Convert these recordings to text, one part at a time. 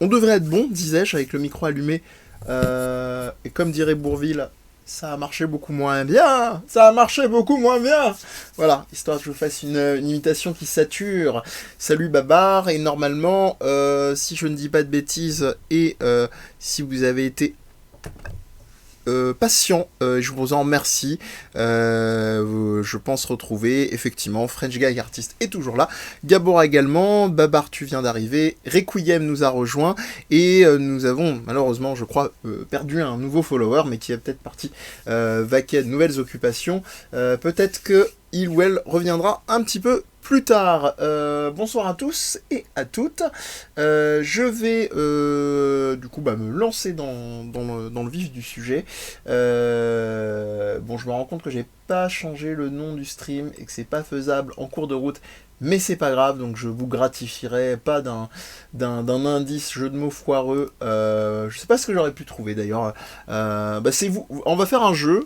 On devrait être bon, disais-je, avec le micro allumé. Et comme dirait Bourvil, ça a marché beaucoup moins bien. Ça a marché beaucoup moins bien. Voilà, histoire que je vous fasse une imitation qui sature. Salut Babar, et normalement, si je ne dis pas de bêtises, et si vous avez été patient, je vous en remercie. Je pense retrouver effectivement French Guy Artist est toujours là, Gabor également, Babar tu viens d'arriver, Requiem nous a rejoint et nous avons malheureusement je crois perdu un nouveau follower mais qui est peut-être parti vaquer à de nouvelles occupations. Peut-être que il ou elle reviendra un petit peu plus tard. Bonsoir à tous et à toutes. Je vais du coup me lancer dans le vif du sujet. Bon, je me rends compte que j'ai pas changé le nom du stream et que c'est pas faisable en cours de route. Mais c'est pas grave, donc je vous gratifierai pas d'un indice jeu de mots foireux. Je sais pas ce que j'aurais pu trouver d'ailleurs. C'est vous. On va faire un jeu.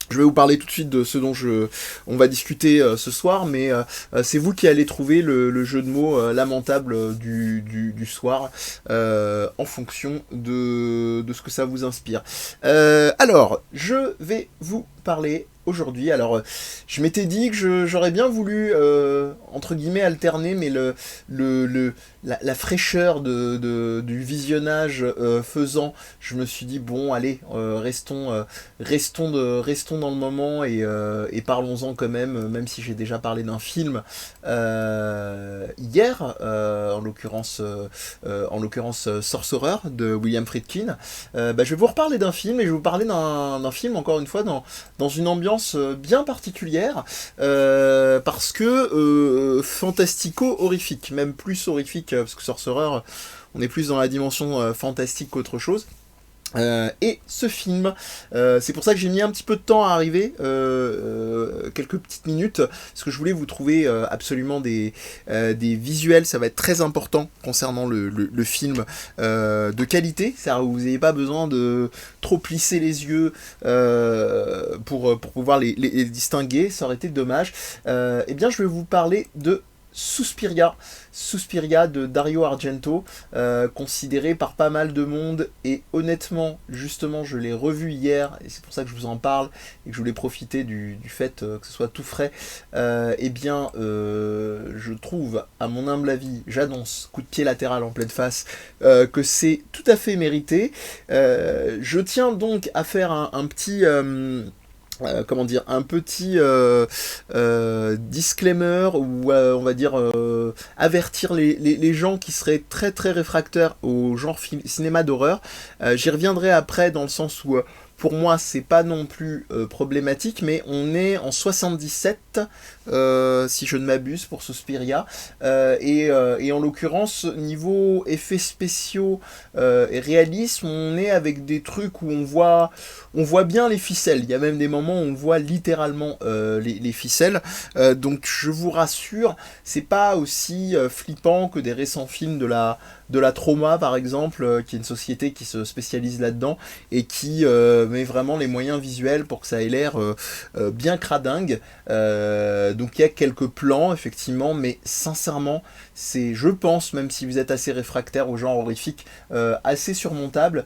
Je vais vous parler tout de suite de ce dont on va discuter ce soir, mais c'est vous qui allez trouver le jeu de mots lamentable du soir en fonction de ce que ça vous inspire. Alors, je vais vous parler aujourd'hui. Alors, je m'étais dit que j'aurais bien voulu, entre guillemets, alterner, mais la fraîcheur du visionnage faisant, je me suis dit, bon, allez, restons dans le moment et parlons-en quand même si j'ai déjà parlé d'un film hier, en l'occurrence Sorcerer de William Friedkin. Je vais vous reparler d'un film et je vais vous parler d'un film, encore une fois, dans une ambiance bien particulière, parce que fantastico-horrifique, même plus horrifique, parce que Sorcerer, on est plus dans la dimension fantastique qu'autre chose. Et ce film, c'est pour ça que j'ai mis un petit peu de temps à arriver, quelques petites minutes, parce que je voulais vous trouver absolument des visuels, ça va être très important concernant le film, de qualité, c'est-à-dire que vous n'avez pas besoin de trop plisser les yeux pour pouvoir les distinguer, ça aurait été dommage. Eh bien je vais vous parler de Suspiria de Dario Argento, considéré par pas mal de monde, et honnêtement, justement, je l'ai revu hier, et c'est pour ça que je vous en parle, et que je voulais profiter du fait que ce soit tout frais. Je trouve, à mon humble avis, j'annonce, coup de pied latéral en pleine face, que c'est tout à fait mérité. Je tiens donc à faire un petit... un petit disclaimer ou on va dire avertir les gens qui seraient très très réfractaires au genre cinéma d'horreur. J'y reviendrai après dans le sens où pour moi c'est pas non plus problématique, mais on est en 77 si je ne m'abuse pour Suspiria, et en l'occurrence niveau effets spéciaux et réalisme, on est avec des trucs où on voit bien les ficelles. Il y a même des moments où on voit littéralement les ficelles. Donc je vous rassure, c'est pas aussi flippant que des récents films de la Trauma par exemple, qui est une société qui se spécialise là-dedans et qui met vraiment les moyens visuels pour que ça ait l'air bien cradingue. Donc il y a quelques plans effectivement, mais sincèrement c'est, je pense, même si vous êtes assez réfractaire au genre horrifique, assez surmontable.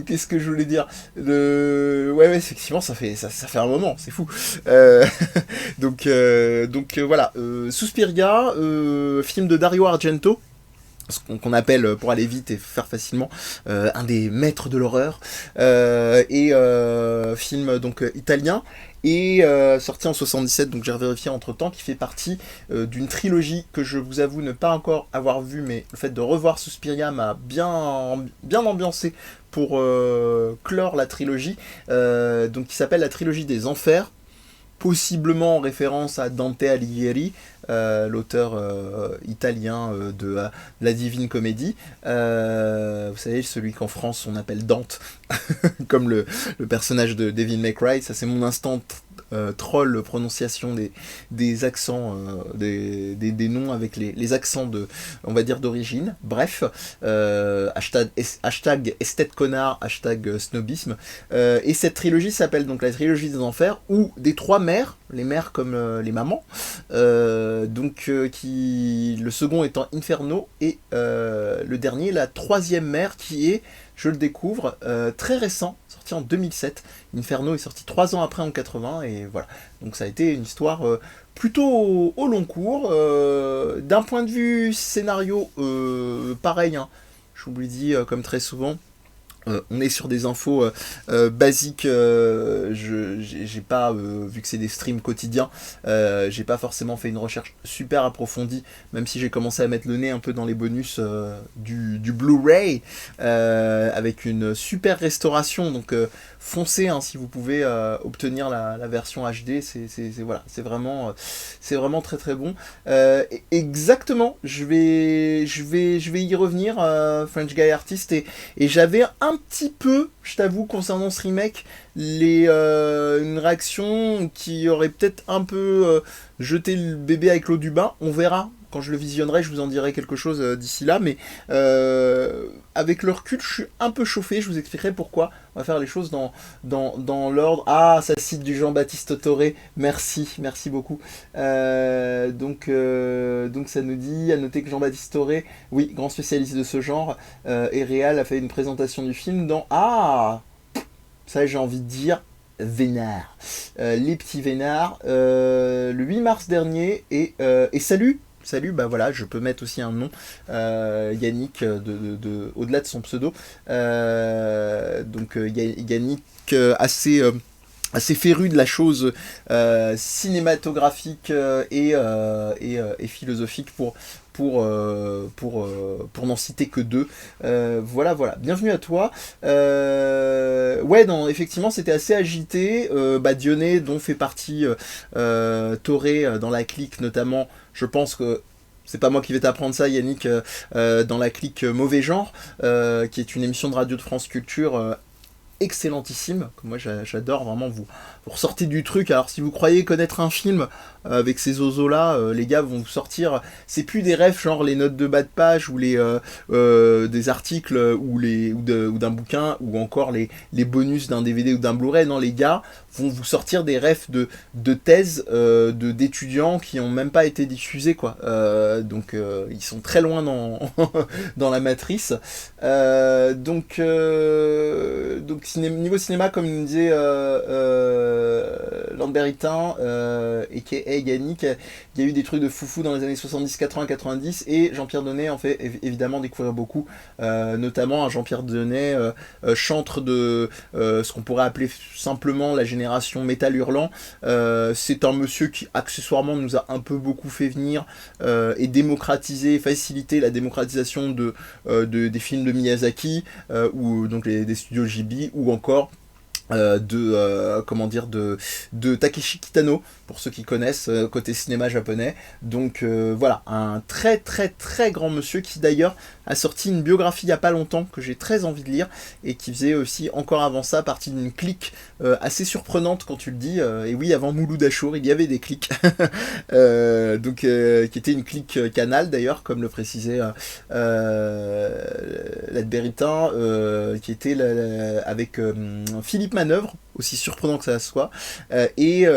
Qu'est-ce que je voulais dire? Ouais, effectivement, ça fait un moment, c'est fou. Voilà. Suspiria, film de Dario Argento, ce qu'on appelle, pour aller vite et faire facilement, un des maîtres de l'horreur, film donc italien, et sorti en 77, donc j'ai vérifié entre temps, qui fait partie d'une trilogie que je vous avoue ne pas encore avoir vue, mais le fait de revoir Suspiria m'a bien ambiancé pour clore la trilogie, donc qui s'appelle la trilogie des enfers, possiblement en référence à Dante Alighieri, l'auteur italien de la Divine Comédie. Vous savez, celui qu'en France on appelle Dante, comme le personnage de Devil May Cry. Ça c'est mon instant troll prononciation des accents, des noms avec les accents on va dire d'origine. Bref, hashtag esthète connard, hashtag snobisme. Et cette trilogie s'appelle donc la trilogie des enfers, ou des trois mères, les mères comme les mamans. Le second étant Inferno, et le dernier, la troisième mère, qui est, je le découvre, très récent, sorti en 2007. Inferno est sorti 3 ans après, en 80, et voilà. Donc ça a été une histoire plutôt au long cours. D'un point de vue scénario, pareil, hein, je vous le dis comme très souvent. On est sur des infos basiques. J'ai pas, vu que c'est des streams quotidiens, j'ai pas forcément fait une recherche super approfondie, même si j'ai commencé à mettre le nez un peu dans les bonus du Blu-ray, avec une super restauration. Donc foncez, hein, si vous pouvez obtenir la version HD. Voilà, c'est vraiment très très bon. Exactement, je vais y revenir, French Guy Artist, et j'avais un petit peu, je t'avoue, concernant ce remake, une réaction qui aurait peut-être un peu jeté le bébé avec l'eau du bain. On verra. Quand je le visionnerai, je vous en dirai quelque chose d'ici là, mais avec le recul, je suis un peu chauffé, je vous expliquerai pourquoi. On va faire les choses dans l'ordre. Ah, ça cite du Jean-Baptiste Toré, merci beaucoup. Donc ça nous dit, à noter que Jean-Baptiste Toré, oui, grand spécialiste de ce genre, et réal, a fait une présentation du film dans... Ah, ça j'ai envie de dire... Vénard. Les petits vénards, le 8 mars dernier, et salut, bah voilà, je peux mettre aussi un nom, Yannick, au-delà de son pseudo. Yannick, assez féru de la chose cinématographique et philosophique pour n'en citer que deux. Voilà, bienvenue à toi. Effectivement, c'était assez agité. Dionnet, dont fait partie Toré, dans la clique notamment, je pense que c'est pas moi qui vais t'apprendre ça, Yannick, dans la clique Mauvais Genre, qui est une émission de radio de France Culture excellentissime, que moi j'adore vraiment. Vous ressortez du truc. Alors si vous croyez connaître un film avec ces oiseaux là, les gars vont vous sortir, c'est plus des refs genre les notes de bas de page ou des articles ou d'un bouquin, ou encore les bonus d'un DVD ou d'un Blu-ray. Non, les gars vont vous sortir des refs de thèses d'étudiants qui ont même pas été diffusés, quoi. Ils sont très loin dans la matrice. Niveau cinéma, comme il nous disait Lamberitin, et qui est Yannick, il y a eu des trucs de foufou dans les années 70, 80, 90, et Jean-Pierre Donnet en fait évidemment découvrir beaucoup, notamment Jean-Pierre Donnet, chantre de ce qu'on pourrait appeler simplement la génération métal hurlant. C'est un monsieur qui accessoirement nous a un peu beaucoup fait venir et faciliter la démocratisation des films de Miyazaki, ou donc des studios Ghibli, ou encore de Takeshi Kitano, pour ceux qui connaissent, côté cinéma japonais. Donc voilà, un très très très grand monsieur, qui d'ailleurs a sorti une biographie il n'y a pas longtemps, que j'ai très envie de lire, et qui faisait aussi, encore avant ça, partie d'une clique assez surprenante quand tu le dis. Et oui, avant Mouloud Achour, il y avait des cliques. Qui était une clique Canal d'ailleurs, comme le précisait l'Adbéritain, qui était avec Philippe Manœuvre, aussi surprenant que ça soit, et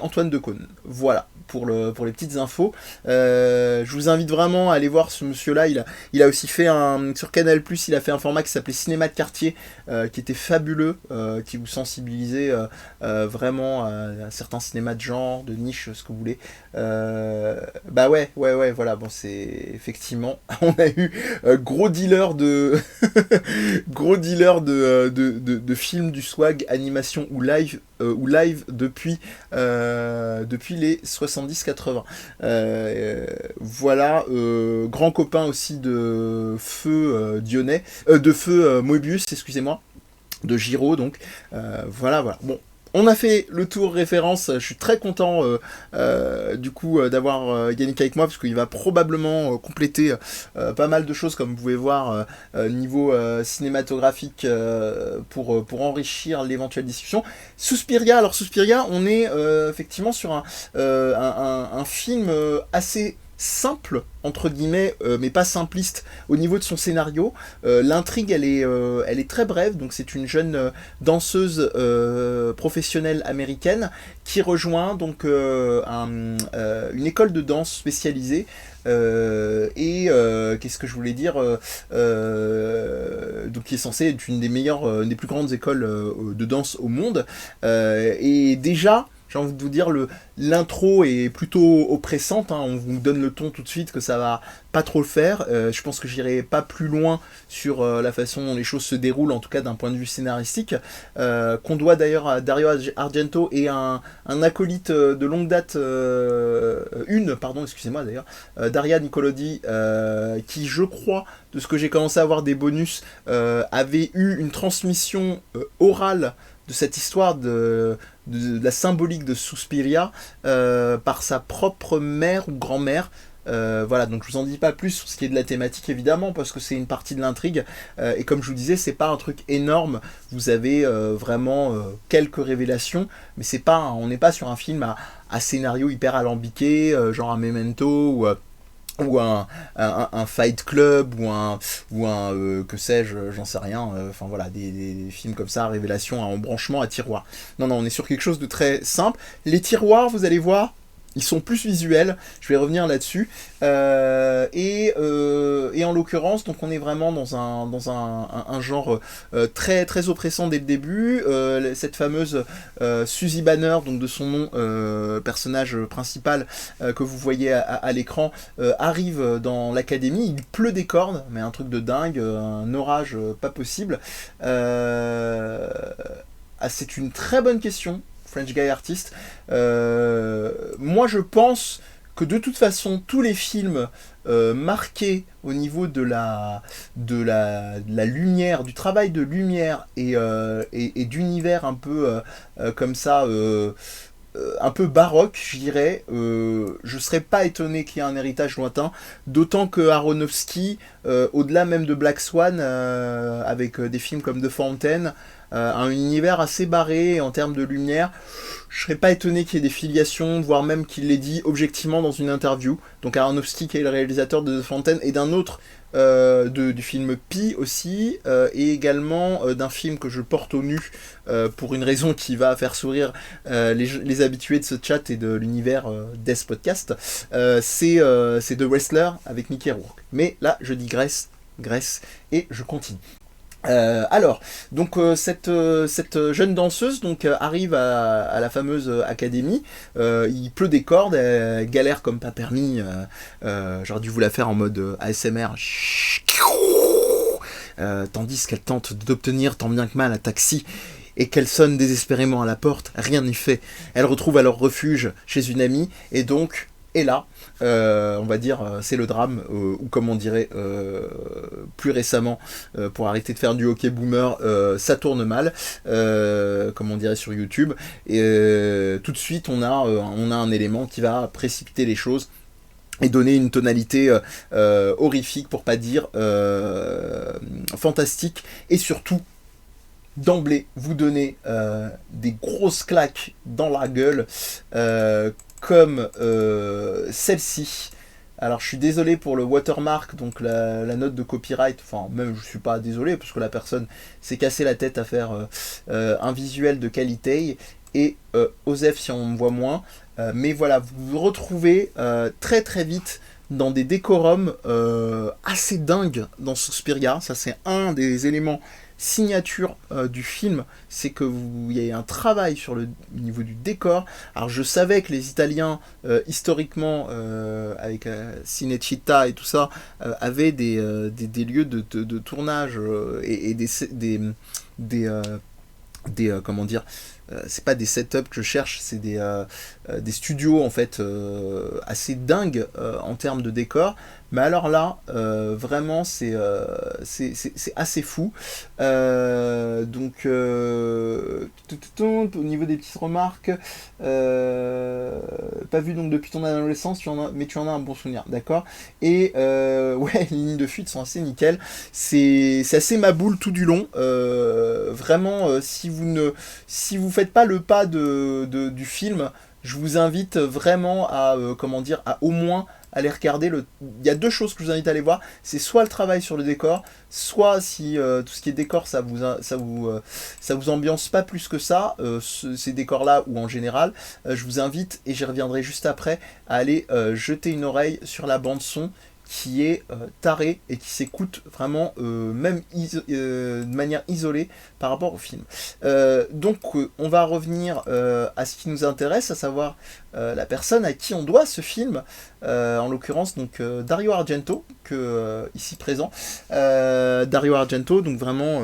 Antoine Decaune. Voilà, pour les petites infos. Je vous invite vraiment à aller voir ce monsieur-là. Il a aussi fait sur Canal+, il a fait un format qui s'appelait Cinéma de quartier, qui était fabuleux, qui vous sensibilisait vraiment à certains cinémas de genre, de niche, ce que vous voulez. Voilà, bon, c'est effectivement, on a eu gros dealer de films du swag, animation ou live depuis les 70-80. Voilà, grand copain aussi de Feu Dionnet, de Feu Moebius, excusez-moi, de Giro, donc voilà. Bon, On a fait le tour référence, je suis très content du coup d'avoir Yannick avec moi parce qu'il va probablement compléter pas mal de choses comme vous pouvez voir niveau cinématographique pour enrichir l'éventuelle discussion. Suspiria, alors Suspiria on est effectivement sur un film assez simple entre guillemets mais pas simpliste au niveau de son scénario. L'intrigue elle est très brève, donc c'est une jeune danseuse professionnelle américaine qui rejoint donc une école de danse spécialisée qu'est-ce que je voulais dire donc qui est censée être une des meilleures une des plus grandes écoles de danse au monde et déjà j'ai envie de vous dire, l'intro est plutôt oppressante, hein, on vous donne le ton tout de suite que ça va pas trop le faire. Je pense que j'irai pas plus loin sur la façon dont les choses se déroulent, en tout cas d'un point de vue scénaristique, qu'on doit d'ailleurs à Dario Argento et un acolyte de longue date, excusez-moi d'ailleurs, Daria Nicolodi, qui je crois, de ce que j'ai commencé à avoir des bonus, avait eu une transmission orale de cette histoire de la symbolique de Suspiria par sa propre mère ou grand-mère. Voilà, donc je vous en dis pas plus sur ce qui est de la thématique évidemment parce que c'est une partie de l'intrigue et comme je vous disais c'est pas un truc énorme, vous avez vraiment quelques révélations mais c'est pas on n'est pas sur un film à scénario hyper alambiqué genre un Memento ou un Fight Club ou un que sais-je, j'en sais rien, enfin voilà, des films comme ça, révélation à embranchement, à tiroir. Non, on est sur quelque chose de très simple. Les tiroirs, vous allez voir, ils sont plus visuels, je vais revenir là-dessus. Et en l'occurrence, donc on est vraiment dans un genre très, très oppressant dès le début. Cette fameuse Suzy Banner, donc de son nom, personnage principal que vous voyez à l'écran, arrive dans l'académie. Il pleut des cordes, mais un truc de dingue, un orage pas possible. C'est une très bonne question. French Guy Artist. Moi, je pense que de toute façon, tous les films marqués au niveau de la lumière, du travail de lumière et d'univers un peu comme ça, un peu baroque, je dirais, je serais pas étonné qu'il y ait un héritage lointain, d'autant que Aronofsky, au-delà même de Black Swan, avec des films comme The Fountain, un univers assez barré en termes de lumière. Je serais pas étonné qu'il y ait des filiations, voire même qu'il l'ait dit objectivement dans une interview. Donc Aronofsky, qui est le réalisateur de The Fountain, et d'un autre du film Pi aussi, et également d'un film que je porte au nu pour une raison qui va faire sourire les habitués de ce chat et de l'univers Death Podcast. C'est The Wrestler avec Mickey Rourke. Mais là, je digresse, et je continue. Alors, donc cette jeune danseuse donc arrive à la fameuse académie. Il pleut des cordes, elle galère comme pas permis. J'aurais dû vous la faire en mode ASMR. Tandis qu'elle tente d'obtenir tant bien que mal un taxi et qu'elle sonne désespérément à la porte, rien n'y fait. Elle retrouve alors refuge chez une amie et donc est là. On va dire c'est le drame ou comme on dirait plus récemment pour arrêter de faire du hockey boomer, ça tourne mal comme on dirait sur YouTube et tout de suite on a un élément qui va précipiter les choses et donner une tonalité horrifique pour pas dire fantastique et surtout d'emblée vous donner des grosses claques dans la gueule comme celle-ci. Alors je suis désolé pour le watermark, donc la note de copyright, enfin même je suis pas désolé parce que la personne s'est cassé la tête à faire un visuel de qualité et Osef si on me voit moins, mais voilà, vous vous retrouvez très très vite dans des décorums assez dingues dans Suspiria. Ça c'est un des éléments signature du film, c'est que il y a un travail sur le niveau du décor. Alors je savais que les Italiens historiquement avec Cinecittà et tout ça avaient des lieux de tournage et des comment dire c'est pas des setups que je cherche, c'est des studios en fait assez dingues en termes de décor. Mais alors là, vraiment, c'est assez fou. Au niveau des petites remarques, pas vu donc depuis ton adolescence, mais tu en as un bon souvenir, d'accord. Et ouais, les lignes de fuite sont assez nickel. C'est assez ma boule tout du long. Vraiment, si vous faites pas le pas du film, je vous invite vraiment à comment dire, à au moins aller regarder il y a deux choses que je vous invite à aller voir. C'est soit le travail sur le décor, soit si tout ce qui est décor ça vous ambiance pas plus que ça, ces décors là ou en général, je vous invite, et j'y reviendrai juste après, à aller jeter une oreille sur la bande son qui est tarée et qui s'écoute vraiment de manière isolée par rapport au film. On va revenir à ce qui nous intéresse, à savoir la personne à qui on doit ce film, en l'occurrence donc Dario Argento, ici présent. Dario Argento, donc vraiment,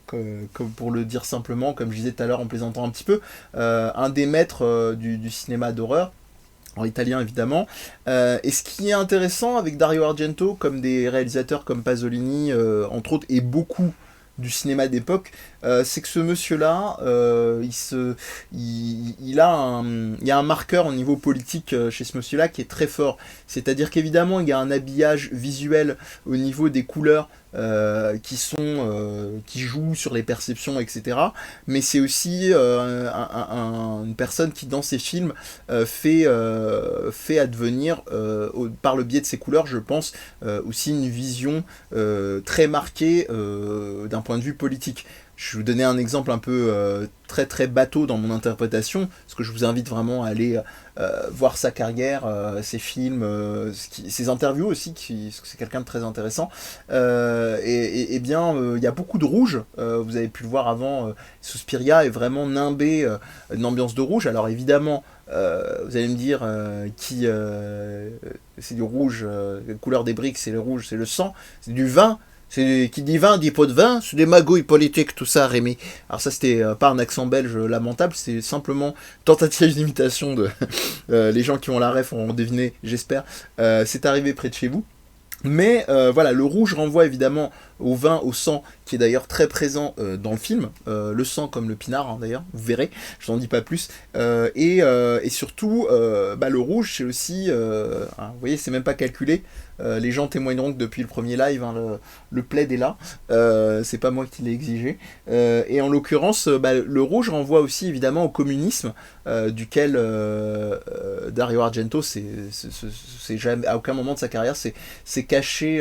comme pour le dire simplement, comme je disais tout à l'heure en plaisantant un petit peu, un des maîtres du cinéma d'horreur, en italien évidemment. Et ce qui est intéressant avec Dario Argento, comme des réalisateurs comme Pasolini, entre autres, et beaucoup du cinéma d'époque, c'est que ce monsieur-là, il y a un marqueur au niveau politique chez ce monsieur-là qui est très fort. C'est-à-dire qu'évidemment, il y a un habillage visuel au niveau des couleurs qui jouent sur les perceptions, etc. Mais c'est aussi une personne qui, dans ses films, fait advenir, par le biais de ses couleurs, je pense, aussi une vision très marquée d'un point de vue politique. Je vais vous donner un exemple un peu très très bateau dans mon interprétation, parce que je vous invite vraiment à aller voir sa carrière, ses films, ses interviews aussi, parce que c'est quelqu'un de très intéressant. Et bien, il y a beaucoup de rouge. Vous avez pu le voir avant, Suspiria est vraiment nimbé d'une ambiance de rouge. Alors évidemment, vous allez me dire c'est du rouge, la couleur des briques, c'est le rouge, c'est le sang, c'est du vin. Qui dit vin, dit pot de vin, c'est des magouilles politiques, tout ça, Rémi. Alors ça, c'était pas un accent belge lamentable, c'est simplement tentative d'imitation de... les gens qui ont la ref ont deviné, j'espère. C'est arrivé près de chez vous. Mais voilà, le rouge renvoie évidemment au vin, au sang, qui est d'ailleurs très présent dans le film. Le sang comme le pinard, hein, d'ailleurs, vous verrez, je n'en dis pas plus. Et surtout, le rouge, c'est aussi... vous voyez, c'est même pas calculé. Les gens témoigneront que depuis le premier live, hein, le plaid est là. C'est pas moi qui l'ai exigé. Et en l'occurrence, le rouge renvoie aussi évidemment au communisme, duquel Dario Argento, c'est jamais, à aucun moment de sa carrière, c'est caché,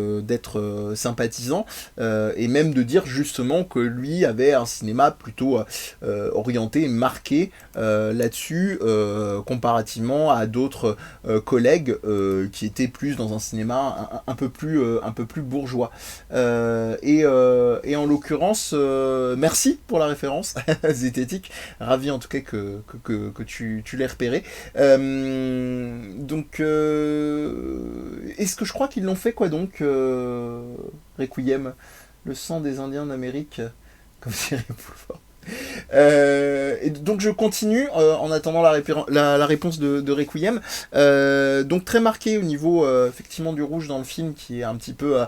d'être sympathisant, et même de dire justement que lui avait un cinéma plutôt orienté, marqué là-dessus, comparativement à d'autres collègues qui étaient plus dans un cinéma un peu plus bourgeois. Et en l'occurrence, merci pour la référence zététique, ravi en tout cas que tu l'aies repéré. Est-ce que je crois qu'ils l'ont fait quoi donc, Requiem, le sang des Indiens d'Amérique, comme dirait Boulevard. Et donc je continue en attendant la réponse de Requiem. Donc très marqué au niveau effectivement du rouge dans le film, qui est un petit peu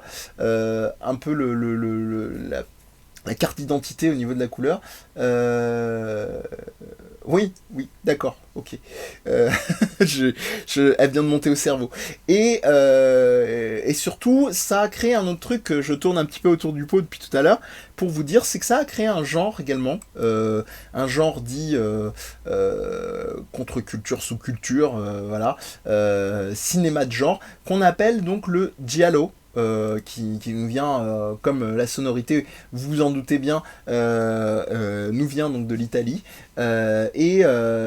la carte d'identité au niveau de la couleur. Oui, d'accord, ok. Elle vient de monter au cerveau. Et surtout, ça a créé un autre truc que je tourne un petit peu autour du pot depuis tout à l'heure, pour vous dire, c'est que ça a créé un genre également, un genre dit contre-culture, sous-culture, voilà, cinéma de genre, qu'on appelle donc le giallo. Qui nous vient, comme la sonorité, vous vous en doutez bien, nous vient donc de l'Italie. Et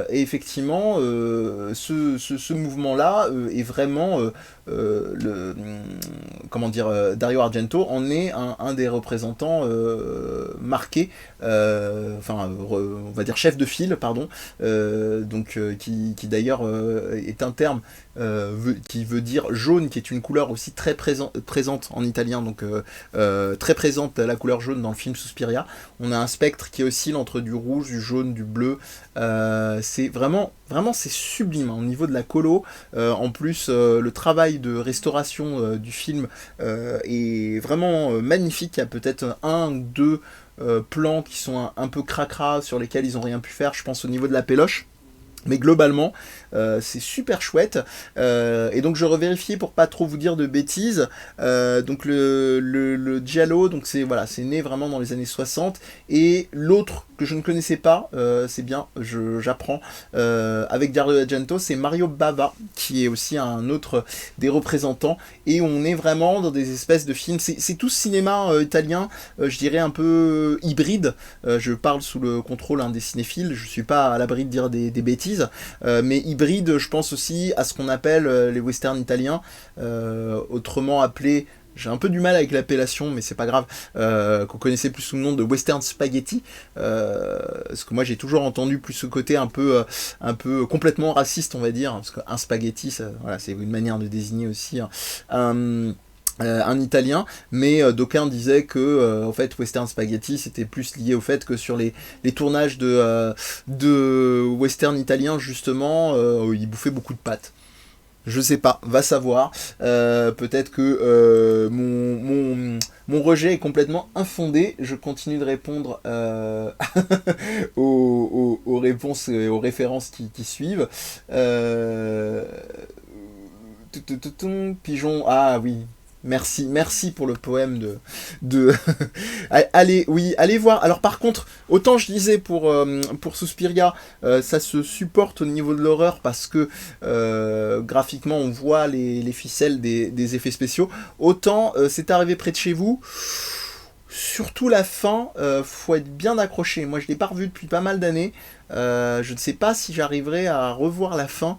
effectivement, ce mouvement-là est vraiment Dario Argento en est un des représentants marqués, on va dire chef de file, pardon, qui d'ailleurs est un terme qui veut dire jaune, qui est une couleur aussi très présente présente en italien, donc très présente la couleur jaune dans le film Suspiria. On a un spectre qui oscille entre du rouge, du jaune, du bleu. C'est vraiment, vraiment c'est sublime hein, au niveau de la colo. En plus, le travail de restauration du film est vraiment magnifique. Il y a peut-être un ou deux plans qui sont un peu cracra sur lesquels ils n'ont rien pu faire. Je pense au niveau de la péloche. Mais globalement, c'est super chouette. Et donc je revérifiais pour pas trop vous dire de bêtises. Donc le Giallo, donc c'est voilà, c'est né vraiment dans les années 60. Et l'autre que je ne connaissais pas, c'est bien, j'apprends, avec Dario Argento, c'est Mario Bava, qui est aussi un autre des représentants. Et on est vraiment dans des espèces de films. C'est tout cinéma italien, je dirais un peu hybride. Je parle sous le contrôle des cinéphiles. Je suis pas à l'abri de dire des bêtises. Mais hybride, je pense aussi à ce qu'on appelle les westerns italiens, autrement appelés, j'ai un peu du mal avec l'appellation, mais c'est pas grave, qu'on connaissait plus sous le nom de western spaghetti, parce que moi j'ai toujours entendu plus ce côté un peu complètement raciste, on va dire, parce qu'un spaghetti, ça, voilà, c'est une manière de désigner aussi un italien, mais d'aucuns disaient que en fait Western Spaghetti c'était plus lié au fait que sur les tournages de western italien justement ils bouffaient beaucoup de pâtes. Je sais pas, va savoir. Peut-être que mon rejet est complètement infondé. Je continue de répondre aux réponses et aux références qui suivent. Pigeon, ah oui. Merci pour le poème de... allez, oui, allez voir. Alors par contre, autant je disais pour Suspiria, ça se supporte au niveau de l'horreur parce que graphiquement on voit les ficelles des effets spéciaux. Autant c'est arrivé près de chez vous. Surtout la fin, faut être bien accroché. Moi je l'ai pas revu depuis pas mal d'années. Je ne sais pas si j'arriverai à revoir la fin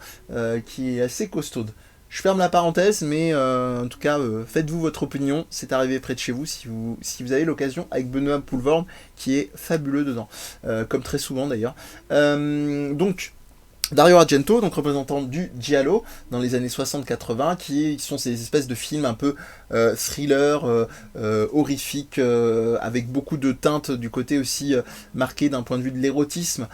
qui est assez costaude. Je ferme la parenthèse, mais en tout cas, faites-vous votre opinion. C'est arrivé près de chez vous si vous avez l'occasion avec Benoît Poulvord, qui est fabuleux dedans, comme très souvent d'ailleurs. Donc, Dario Argento, donc représentant du Giallo dans les années 60-80, qui sont ces espèces de films un peu thriller, horrifiques, avec beaucoup de teintes du côté aussi marqué d'un point de vue de l'érotisme.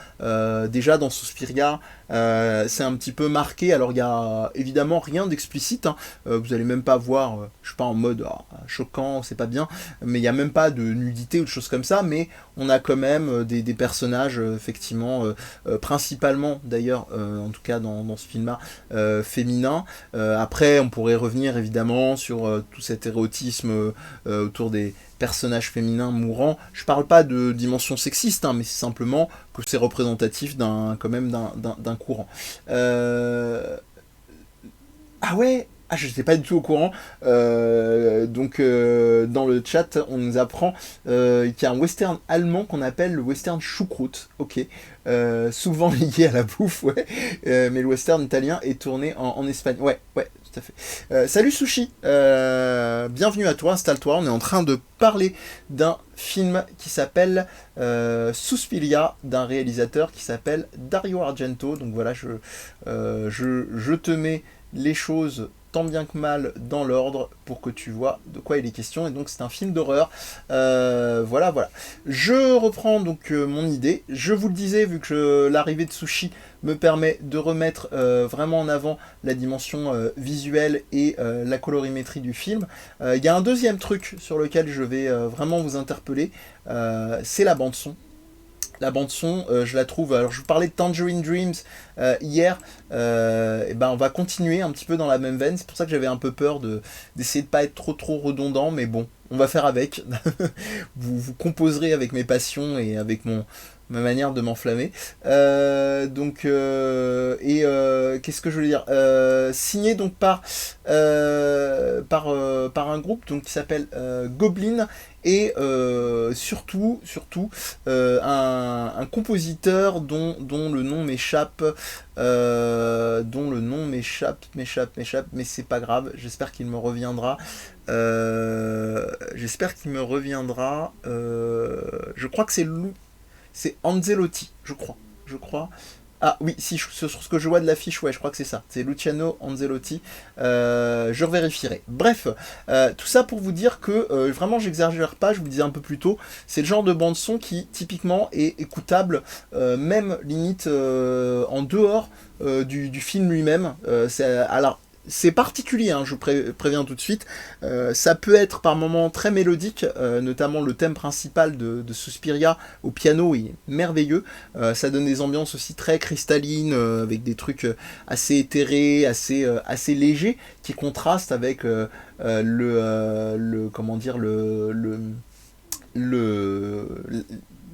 Déjà dans Suspiria, c'est un petit peu marqué. Alors il y a évidemment rien d'explicite, hein. Vous allez même pas voir, je suis pas en mode choquant, c'est pas bien, mais il y a même pas de nudité ou de choses comme ça, mais on a quand même des personnages effectivement principalement d'ailleurs en tout cas dans ce film-là féminin. Après on pourrait revenir évidemment sur tout cet érotisme autour des personnages féminins mourants. Je parle pas de dimension sexiste, hein, mais c'est simplement que c'est représentatif quand même d'un courant. Ah ouais, ah, je n'étais pas du tout au courant. Donc, dans le chat, on nous apprend qu'il y a un western allemand qu'on appelle le western choucroute. Ok. Souvent lié à la bouffe, ouais. Mais le western italien est tourné en Espagne. Ouais, ouais, tout à fait. Salut Sushi. Bienvenue à toi, installe-toi. On est en train de parler d'un film qui s'appelle Suspiria, d'un réalisateur qui s'appelle Dario Argento. Donc voilà, je te mets les choses tant bien que mal dans l'ordre pour que tu vois de quoi il est question. Et donc c'est un film d'horreur. Voilà. Je reprends donc mon idée. Je vous le disais, vu que l'arrivée de Sushi me permet de remettre vraiment en avant la dimension visuelle et la colorimétrie du film. Il y a un deuxième truc sur lequel je vais vraiment vous interpeller, c'est la bande son. La bande son, je la trouve. Alors je vous parlais de Tangerine Dreams hier. Et ben on va continuer un petit peu dans la même veine. C'est pour ça que j'avais un peu peur d'essayer de pas être trop redondant, mais bon, on va faire avec. vous composerez avec mes passions et avec ma manière de m'enflammer. Qu'est-ce que je veux dire, signé donc par un groupe donc qui s'appelle Goblin. Et surtout un compositeur dont le nom m'échappe, mais c'est pas grave, j'espère qu'il me reviendra. Je crois que c'est Anzelotti, je crois. Ah oui, si, sur ce que je vois de l'affiche, ouais, je crois que c'est ça. C'est Luciano Angelotti. Je revérifierai. Bref, tout ça pour vous dire que vraiment, j'exagère pas, je vous disais un peu plus tôt, c'est le genre de bande-son qui, typiquement, est écoutable, même limite en dehors du film lui-même. Alors, c'est particulier, hein, je vous préviens tout de suite. Ça peut être par moments très mélodique, notamment le thème principal de Suspiria au piano est merveilleux. Ça donne des ambiances aussi très cristallines, avec des trucs assez éthérés, assez légers, qui contrastent avec comment dire, le,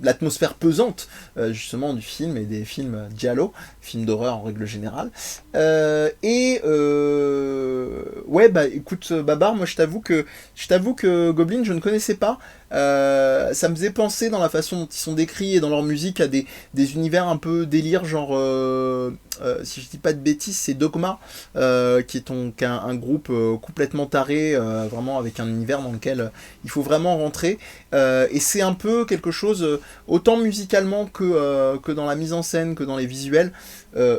l'atmosphère pesante justement du film et des films giallo, films d'horreur en règle générale. Ouais, bah écoute Babar, moi je t'avoue que Goblin je ne connaissais pas. Ça me faisait penser dans la façon dont ils sont décrits et dans leur musique à des univers un peu délire, genre si je dis pas de bêtises, c'est Dogma, qui est donc un groupe complètement taré, vraiment avec un univers dans lequel il faut vraiment rentrer. Et c'est un peu quelque chose, autant musicalement que dans la mise en scène, que dans les visuels.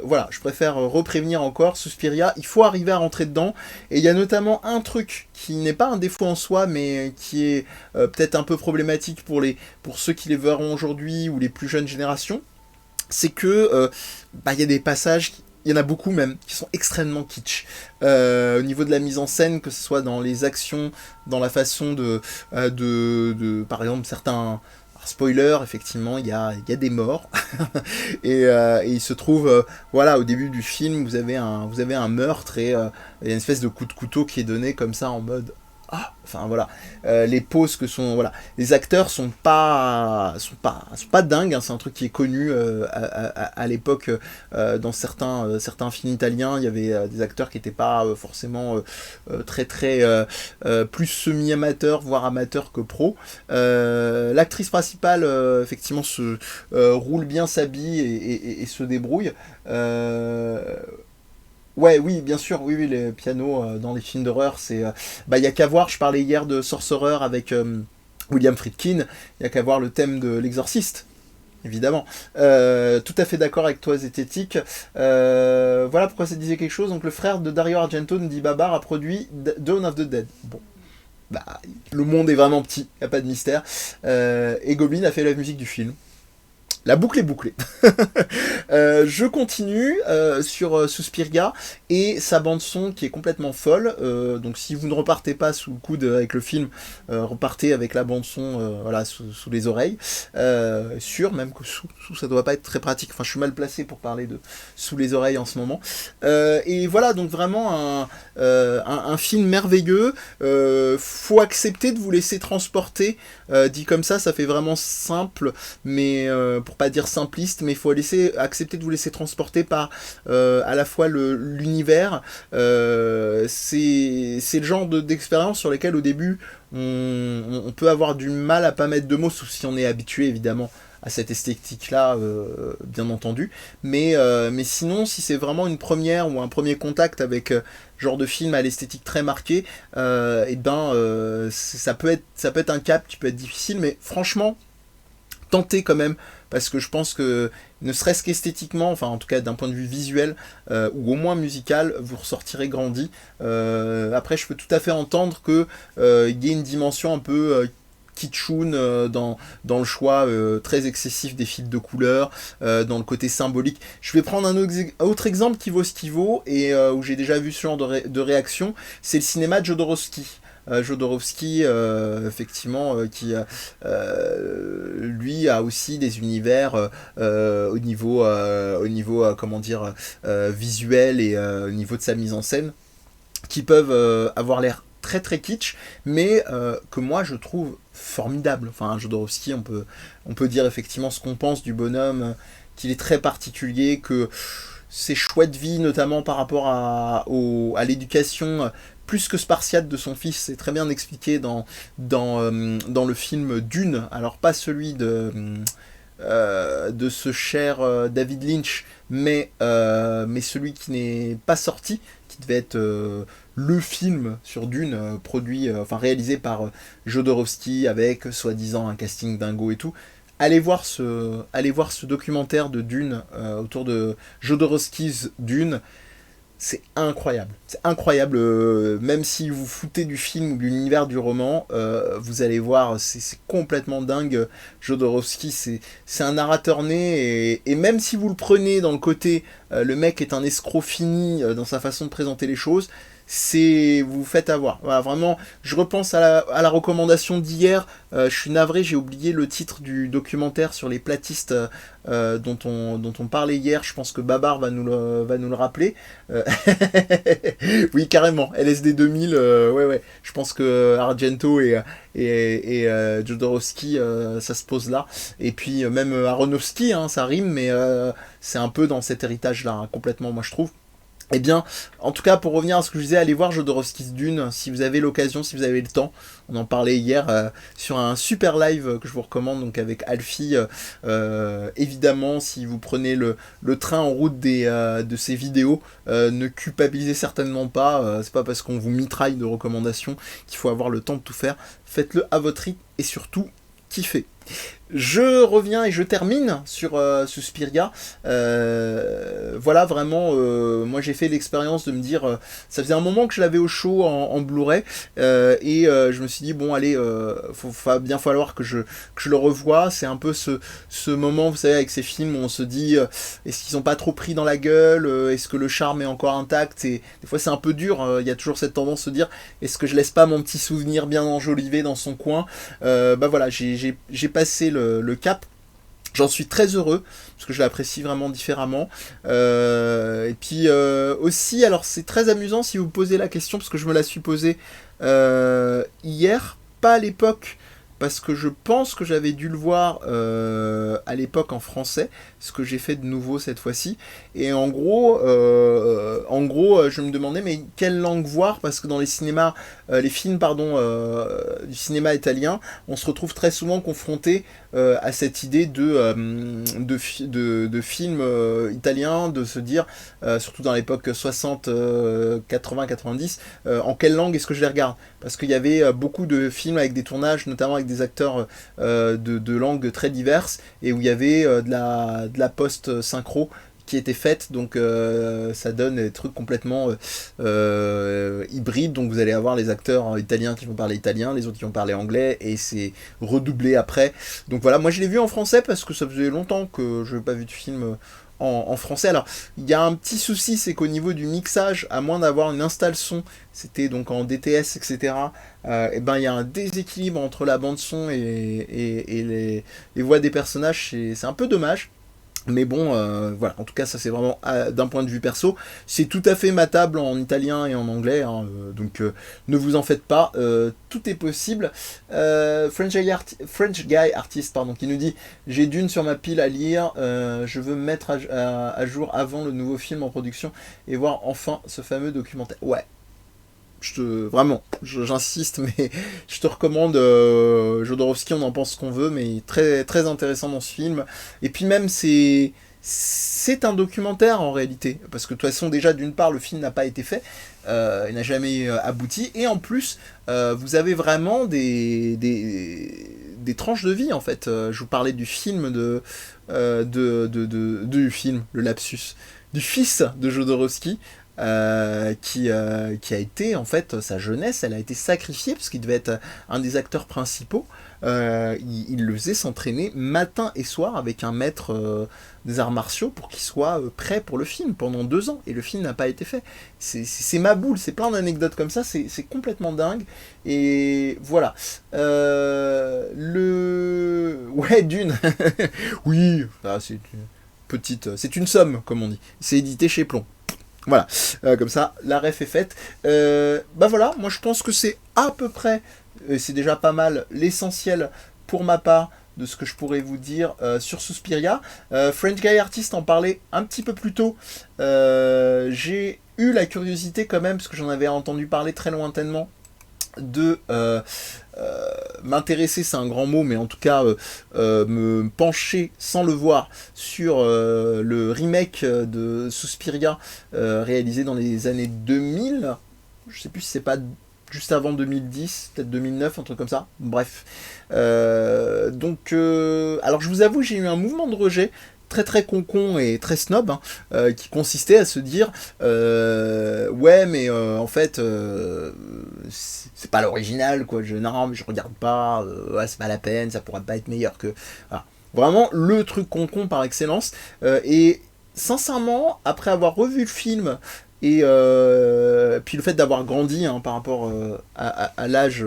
Voilà, je préfère reprévenir encore, Suspiria, il faut arriver à rentrer dedans. Et il y a notamment un truc qui n'est pas un défaut en soi, mais qui est peut-être un peu problématique pour ceux qui les verront aujourd'hui ou les plus jeunes générations. C'est que il y a des passages, il y en a beaucoup même, qui sont extrêmement kitsch. Au niveau de la mise en scène, que ce soit dans les actions, dans la façon par exemple, certains... Alors, spoiler, effectivement, il y a des morts. Et il se trouve, voilà, au début du film, vous avez un meurtre et il y a une espèce de coup de couteau qui est donné comme ça en mode... Ah, enfin voilà, les poses que sont, voilà, les acteurs sont pas dingues, hein, c'est un truc qui est connu à l'époque dans certains films italiens, il y avait des acteurs qui n'étaient pas forcément très plus semi-amateurs, voire amateurs que pro. L'actrice principale, effectivement, roule bien sa bille et se débrouille. Ouais, oui, bien sûr, oui, les pianos dans les films d'horreur, c'est... y a qu'à voir, je parlais hier de Sorcerer avec William Friedkin, il y a qu'à voir le thème de l'Exorciste, évidemment. Tout à fait d'accord avec toi, Zététique. Voilà pourquoi ça disait quelque chose. Donc le frère de Dario Argento, nous dit Babar, a produit Dawn of the Dead. Bon, le monde est vraiment petit, y a pas de mystère. Et Goblin a fait la musique du film. La boucle est bouclée. Je continue sur Suspiria et sa bande son qui est complètement folle. Donc si vous ne repartez pas sous le coude avec le film, repartez avec la bande son voilà, sous les oreilles. Sûr même que sous ça doit pas être très pratique. Enfin je suis mal placé pour parler de sous les oreilles en ce moment. Et voilà, donc vraiment un film merveilleux. Faut accepter de vous laisser transporter. Dit comme ça fait vraiment simple, mais pour pas dire simpliste, mais il faut accepter de vous laisser transporter par à la fois l'univers. C'est le genre d'expérience sur lesquelles au début on peut avoir du mal à pas mettre de mots, sauf si on est habitué évidemment à cette esthétique-là, bien entendu. Mais sinon, si c'est vraiment une première ou un premier contact avec genre de film à l'esthétique très marquée, ça peut être un cap qui peut être difficile, mais franchement, tentez quand même, parce que je pense que, ne serait-ce qu'esthétiquement, enfin en tout cas d'un point de vue visuel, ou au moins musical, vous ressortirez grandi. Après, je peux tout à fait entendre qu'il y ait une dimension un peu kitschoun dans le choix très excessif des fils de couleurs, dans le côté symbolique. Je vais prendre un autre exemple qui vaut ce qui vaut, et où j'ai déjà vu ce genre de réaction, c'est le cinéma de Jodorowsky. Jodorowsky, effectivement, qui lui a aussi des univers au niveau comment dire, visuel et au niveau de sa mise en scène, qui peuvent avoir l'air très très kitsch, mais que moi je trouve formidable. Enfin, Jodorowsky, on peut dire effectivement ce qu'on pense du bonhomme, qu'il est très particulier, que ses choix de vie, notamment par rapport à l'éducation plus que spartiate de son fils, c'est très bien expliqué dans le film Dune, alors pas celui de ce cher David Lynch, mais celui qui n'est pas sorti, qui devait être le film sur Dune, réalisé par Jodorowsky, avec soi-disant un casting dingo et tout. allez voir ce documentaire de Dune autour de Jodorowsky's Dune. C'est incroyable. C'est incroyable. Même si vous foutez du film ou de l'univers du roman, vous allez voir, c'est complètement dingue. Jodorowsky, c'est un narrateur né. Et même si vous le prenez dans le côté, le mec est un escroc fini dans sa façon de présenter les choses, vous vous faites avoir. Voilà, vraiment, je repense à la recommandation d'hier. Je suis navré, j'ai oublié le titre du documentaire sur les platistes dont on parlait hier. Je pense que Babar va nous le rappeler. Oui, carrément. LSD 2000, ouais. Je pense que Argento et Jodorowsky, ça se pose là. Et puis même Aronofsky, hein, ça rime, mais c'est un peu dans cet héritage-là, hein, complètement, moi je trouve. Eh bien, en tout cas, pour revenir à ce que je disais, allez voir Jodorowsky's Dune, si vous avez l'occasion, si vous avez le temps. On en parlait hier sur un super live que je vous recommande, donc avec Alfie. Évidemment, si vous prenez le train en route de ces vidéos, ne culpabilisez certainement pas. C'est pas parce qu'on vous mitraille de recommandations qu'il faut avoir le temps de tout faire. Faites-le à votre rythme et surtout, kiffez. Je reviens et je termine sur Suspiria. Voilà, vraiment, moi j'ai fait l'expérience de me dire, ça faisait un moment que je l'avais au chaud en Blu-ray, et je me suis dit, bon, allez, va bien falloir que je le revoie. C'est un peu ce moment, vous savez, avec ces films où on se dit, est-ce qu'ils ont pas trop pris dans la gueule, est-ce que le charme est encore intact, et des fois c'est un peu dur, il y a toujours cette tendance de se dire, est-ce que je laisse pas mon petit souvenir bien enjolivé dans son coin. Bah voilà, j'ai passé le cap. J'en suis très heureux parce que je l'apprécie vraiment différemment. Et puis aussi, alors c'est très amusant si vous posez la question parce que je me la suis posée hier, pas à l'époque. Parce que je pense que j'avais dû le voir à l'époque en français, ce que j'ai fait de nouveau cette fois-ci. Et en gros, je me demandais mais quelle langue voir, parce que dans les cinémas, les films du cinéma italien, on se retrouve très souvent confronté à cette idée de films italiens, de se dire, surtout dans l'époque 60, 80, 90, en quelle langue est-ce que je les regarde? Parce qu'il y avait beaucoup de films avec des tournages, notamment avec des acteurs de langues très diverses, et où il y avait de la post-synchro qui était faite, donc ça donne des trucs complètement hybrides, donc vous allez avoir les acteurs italiens qui vont parler italien, les autres qui vont parler anglais, et c'est redoublé après. Donc voilà, moi je l'ai vu en français parce que ça faisait longtemps que je n'avais pas vu de film en français. Alors, il y a un petit souci, c'est qu'au niveau du mixage, à moins d'avoir une install son, c'était donc en DTS, etc., et ben il y a un déséquilibre entre la bande son et les voix des personnages, c'est un peu dommage. Mais bon, voilà, en tout cas, ça c'est vraiment d'un point de vue perso. C'est tout à fait matable en italien et en anglais, hein, donc ne vous en faites pas, tout est possible. French Guy Artist, pardon, qui nous dit j'ai Dune sur ma pile à lire, je veux me mettre à jour avant le nouveau film en production et voir enfin ce fameux documentaire. Ouais. Vraiment, j'insiste, mais je te recommande Jodorowsky, on en pense ce qu'on veut, mais très, très intéressant dans ce film. Et puis même, c'est un documentaire en réalité, parce que de toute façon, déjà, d'une part, le film n'a pas été fait, il n'a jamais abouti, et en plus, vous avez vraiment des tranches de vie, en fait. Je vous parlais du film du film, le lapsus, du fils de Jodorowsky, qui a été, en fait, sa jeunesse, elle a été sacrifiée parce qu'il devait être un des acteurs principaux. Il le faisait s'entraîner matin et soir avec un maître des arts martiaux pour qu'il soit prêt pour le film pendant 2 ans, et le film n'a pas été fait. C'est ma boule, c'est plein d'anecdotes comme ça, c'est complètement dingue. Et voilà. Ouais, Dune. Oui, c'est une somme, comme on dit. C'est édité chez Plomb. Voilà, comme ça, la ref est faite. Bah voilà, moi je pense que c'est à peu près, c'est déjà pas mal, l'essentiel pour ma part de ce que je pourrais vous dire sur Suspiria. French Guy Artist en parlait un petit peu plus tôt. J'ai eu la curiosité quand même, parce que j'en avais entendu parler très lointainement, de m'intéresser, c'est un grand mot, mais en tout cas me pencher sans le voir sur le remake de Suspiria réalisé dans les années 2000. Je sais plus si c'est pas juste avant 2010, peut-être 2009, un truc comme ça. Bref. Alors je vous avoue, j'ai eu un mouvement de rejet très très concon et très snob, hein, qui consistait à se dire ouais mais en fait c'est pas l'original quoi, non mais je regarde pas, ouais, c'est pas la peine, ça pourrait pas être meilleur que... Voilà. Vraiment le truc concon par excellence, et sincèrement après avoir revu le film et puis le fait d'avoir grandi, hein, par rapport à l'âge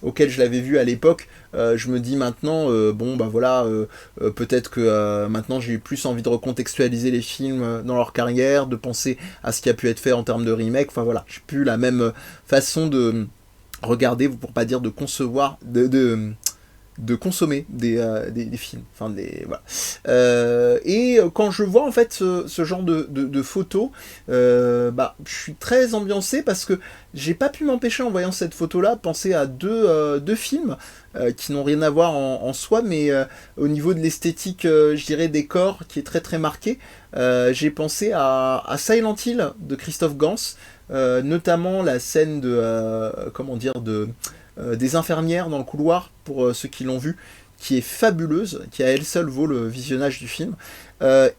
auquel je l'avais vu à l'époque, je me dis maintenant, bon bah voilà, peut-être que maintenant j'ai plus envie de recontextualiser les films dans leur carrière, de penser à ce qui a pu être fait en termes de remake, enfin voilà, j'ai plus la même façon de regarder, pour pas dire de concevoir, de consommer des films. Enfin, voilà. Et quand je vois en fait ce genre de photos, bah, je suis très ambiancé parce que j'ai pas pu m'empêcher en voyant cette photo-là de penser à deux films qui n'ont rien à voir en soi, mais au niveau de l'esthétique, je dirais, des corps, qui est très très marqué. J'ai pensé à Silent Hill de Christophe Gans, notamment la scène comment dire, des infirmières dans le couloir, pour ceux qui l'ont vu, qui est fabuleuse, qui à elle seule vaut le visionnage du film.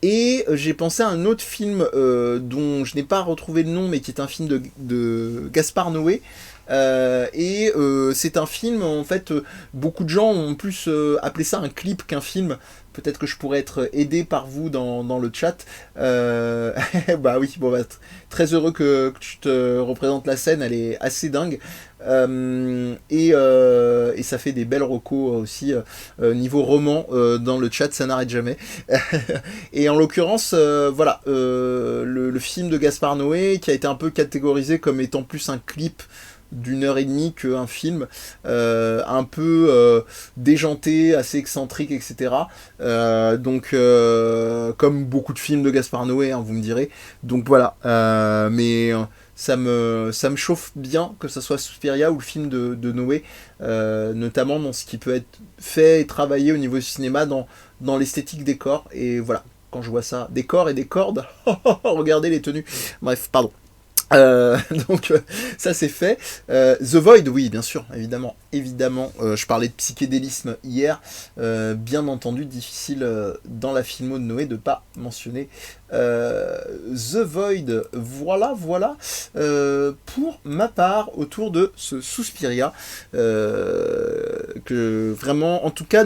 Et j'ai pensé à un autre film dont je n'ai pas retrouvé le nom, mais qui est un film de Gaspard Noé. C'est un film, en fait, beaucoup de gens ont plus appelé ça un clip qu'un film. Peut-être que je pourrais être aidé par vous dans le chat. Bah oui, bon, bah, très heureux que tu te représentes la scène, elle est assez dingue. Et ça fait des belles recos aussi, niveau roman, dans le chat, ça n'arrête jamais. Et en l'occurrence, voilà, le film de Gaspard Noé, qui a été un peu catégorisé comme étant plus un clip d'1 heure et demie qu'un film, un peu déjanté, assez excentrique, etc. Comme beaucoup de films de Gaspard Noé, hein, vous me direz. Donc voilà, mais ça me chauffe bien que ce soit Suspiria ou le film de Noé, notamment dans ce qui peut être fait et travaillé au niveau du cinéma, dans l'esthétique des corps. Et voilà, quand je vois ça, des corps et des cordes, regardez les tenues. Bref, pardon. Donc ça c'est fait. The Void, oui, bien sûr, évidemment. Je parlais de psychédélisme hier, bien entendu, difficile dans la filmo de Noé de pas mentionner The Void. Voilà. Pour ma part, autour de ce Suspiria, que vraiment, en tout cas,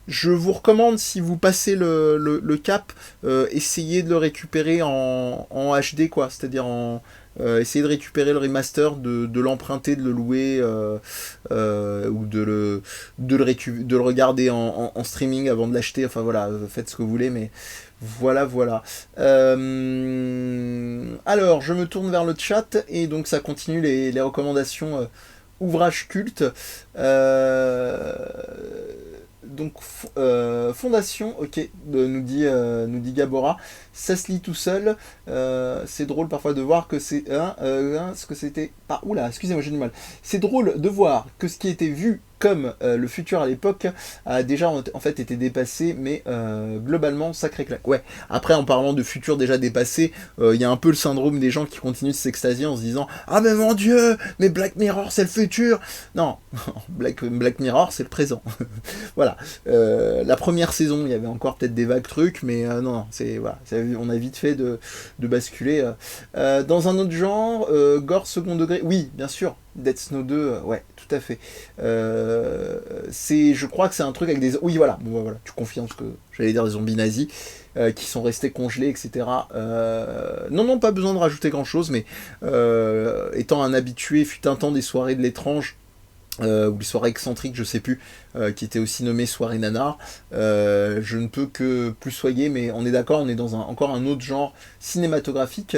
je vous recommande, si vous passez le cap, essayez de le récupérer en HD, quoi, c'est-à-dire essayez de récupérer le remaster, de l'emprunter, de le louer, ou de le regarder en streaming avant de l'acheter. Enfin voilà, faites ce que vous voulez, mais voilà. Alors, je me tourne vers le chat, et donc ça continue les recommandations ouvrages cultes. Donc Fondation, ok, nous dit Gabora, ça se lit tout seul. C'est drôle parfois de voir que c'est ce que c'était. Ah oula, excusez-moi, j'ai du mal. C'est drôle de voir que ce qui était vu comme le futur à l'époque a déjà en fait été dépassé, mais globalement sacré claque. Ouais. Après, en parlant de futur déjà dépassé, il y a un peu le syndrome des gens qui continuent de s'extasier en se disant ah mais mon Dieu, mais Black Mirror c'est le futur. Non, Black Mirror c'est le présent. Voilà. La première saison, il y avait encore peut-être des vagues trucs, mais non, voilà, on a vite fait de basculer. Dans un autre genre, gore second degré, oui, bien sûr, Dead Snow 2, ouais, tout à fait. Je crois que c'est un truc avec des... Oui, voilà, bon, voilà, tu confirmes ce que j'allais dire, des zombies nazis qui sont restés congelés, etc. Non, pas besoin de rajouter grand-chose, mais étant un habitué, fut un temps des soirées de l'étrange, ou les soirées excentriques, je sais plus, qui étaient aussi nommées soirées nanar, je ne peux que plus soyer, mais on est d'accord, on est dans encore un autre genre cinématographique,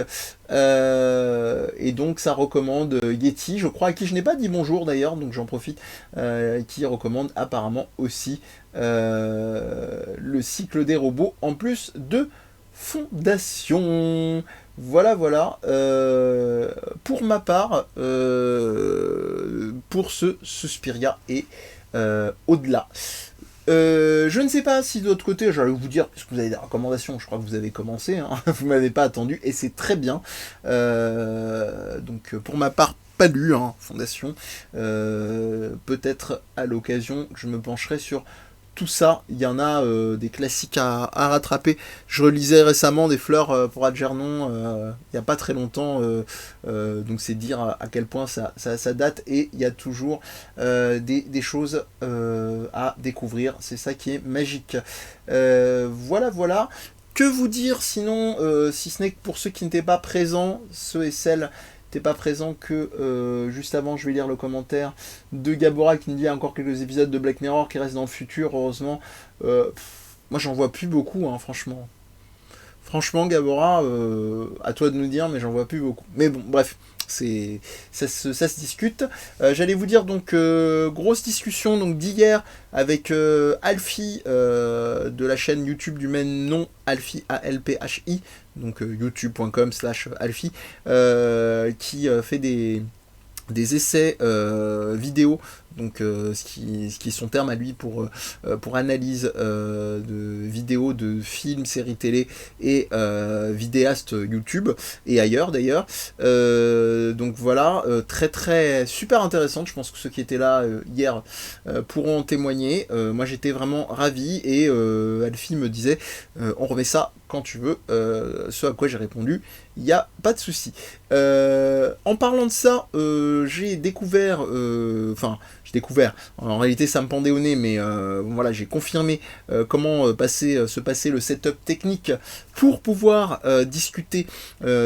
et donc ça recommande Yeti, je crois, à qui je n'ai pas dit bonjour d'ailleurs, donc j'en profite, qui recommande apparemment aussi le cycle des robots, en plus de Fondation. Voilà. Pour ma part, pour ce Suspiria et au-delà. Je ne sais pas si de l'autre côté, j'allais vous dire, puisque vous avez des recommandations, je crois que vous avez commencé, hein, vous m'avez pas attendu, et c'est très bien. Donc pour ma part, pas lu, hein, Fondation. Peut-être à l'occasion, je me pencherai sur tout ça. Il y en a des classiques à rattraper. Je relisais récemment Des fleurs pour Algernon, il n'y a pas très longtemps, donc c'est dire à quel point ça date, et il y a toujours des choses à découvrir. C'est ça qui est magique. Voilà. Que vous dire sinon, si ce n'est que pour ceux qui n'étaient pas présents, ceux et celles n'étaient pas présents, que juste avant, je vais lire le commentaire de Gabora qui me dit il y a encore quelques épisodes de Black Mirror qui restent dans le futur, heureusement. Moi, j'en vois plus beaucoup, hein, franchement. Franchement, Gabora, à toi de nous dire, mais j'en vois plus beaucoup. Mais bon, bref, ça se discute. J'allais vous dire, donc, grosse discussion donc d'hier avec Alfie de la chaîne YouTube du même nom, Alfie, A-L-P-H-I, donc youtube.com/Alfie, qui fait des essais vidéo, donc ce qui est son terme à lui pour analyse de vidéos, de films, séries télé et vidéastes YouTube et ailleurs d'ailleurs. Donc voilà, très super intéressante. Je pense que ceux qui étaient là hier pourront en témoigner. Moi j'étais vraiment ravi, et Alfie me disait on remet ça quand tu veux, ce à quoi j'ai répondu il n'y a pas de souci. En parlant de ça, j'ai découvert, en réalité ça me pendait au nez, mais voilà, j'ai confirmé comment se passer le setup technique pour pouvoir discuter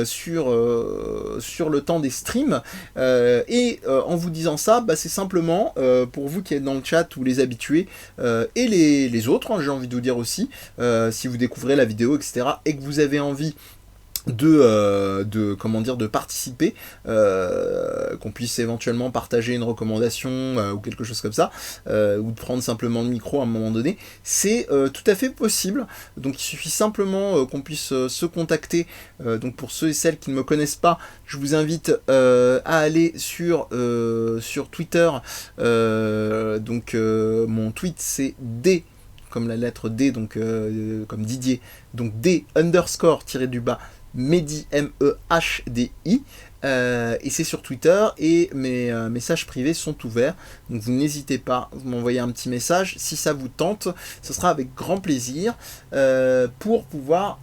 sur le temps des streams, et en vous disant ça, c'est simplement pour vous qui êtes dans le chat, ou les habitués, et les autres, hein, j'ai envie de vous dire aussi, si vous découvrez la vidéo, etc., et que vous avez envie de participer, qu'on puisse éventuellement partager une recommandation ou quelque chose comme ça, ou de prendre simplement le micro à un moment donné, c'est tout à fait possible. Donc il suffit simplement qu'on puisse se contacter. Donc pour ceux et celles qui ne me connaissent pas, je vous invite à aller sur Twitter. Donc mon tweet c'est D comme la lettre D, donc comme Didier, donc D___ Mehdi, M-E-H-D-I, et c'est sur Twitter, et mes messages privés sont ouverts, donc vous n'hésitez pas, vous m'envoyez un petit message si ça vous tente, ce sera avec grand plaisir, pour pouvoir